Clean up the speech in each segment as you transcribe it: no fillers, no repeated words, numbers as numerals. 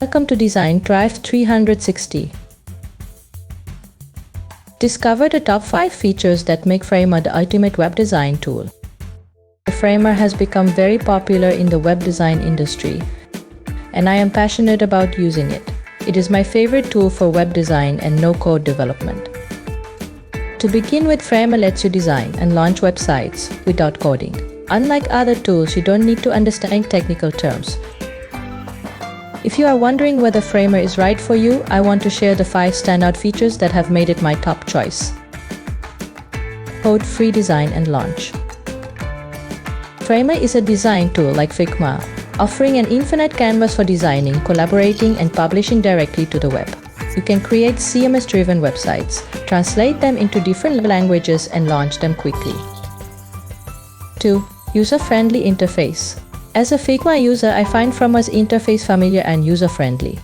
Welcome to DesignDive360. Discover the top 5 features that make Framer the ultimate web design tool. Framer has become very popular in the web design industry, and I am passionate about using it. It is my favorite tool for web design and no-code development. To begin with, Framer lets you design and launch websites without coding. Unlike other tools, you don't need to understand technical terms. If you are wondering whether Framer is right for you, I want to share the 5 standout features that have made it my top choice. Code-free design and launch. Framer is a design tool like Figma, offering an infinite canvas for designing, collaborating, and publishing directly to the web. You can create CMS-driven websites, translate them into different languages, and launch them quickly. 2. User-friendly interface. As a Figma user, I find Framer's interface familiar and user-friendly.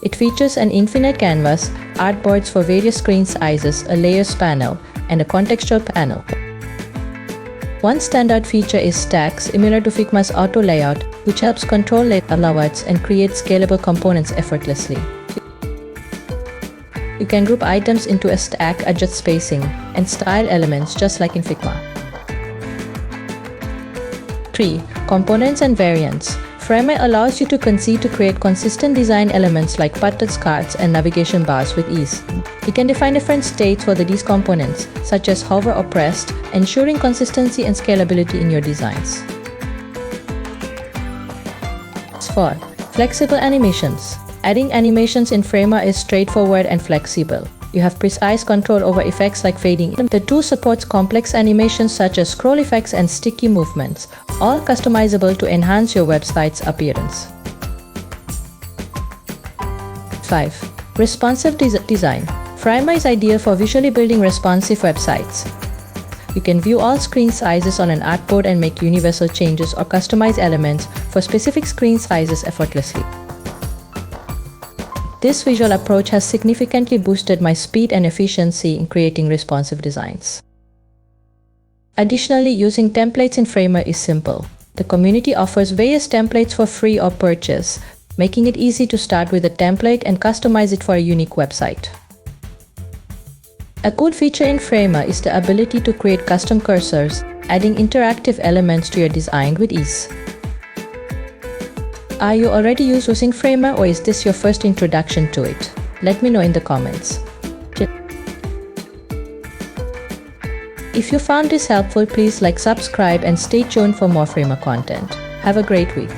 It features an infinite canvas, artboards for various screen sizes, a layers panel, and a contextual panel. One standout feature is stacks, similar to Figma's auto layout, which helps control layouts and create scalable components effortlessly. You can group items into a stack, adjust spacing, and style elements just like in Figma. 3. Components and variants. Framer allows you to conceive to create consistent design elements like buttons, cards, and navigation bars with ease. You can define different states for these components, such as hover or pressed, ensuring consistency and scalability in your designs. 4. Flexible animations. Adding animations in Framer is straightforward and flexible. You have precise control over effects like fading. The tool supports complex animations such as scroll effects and sticky movements, all customizable to enhance your website's appearance. 5. Responsive design. Framer is ideal for visually building responsive websites. You can view all screen sizes on an artboard and make universal changes or customize elements for specific screen sizes effortlessly. This visual approach has significantly boosted my speed and efficiency in creating responsive designs. Additionally, using templates in Framer is simple. The community offers various templates for free or purchase, making it easy to start with a template and customize it for a unique website. A cool feature in Framer is the ability to create custom cursors, adding interactive elements to your design with ease. Are you already using Framer, or is this your first introduction to it? Let me know in the comments. If you found this helpful, please like, subscribe, and stay tuned for more Framer content. Have a great week.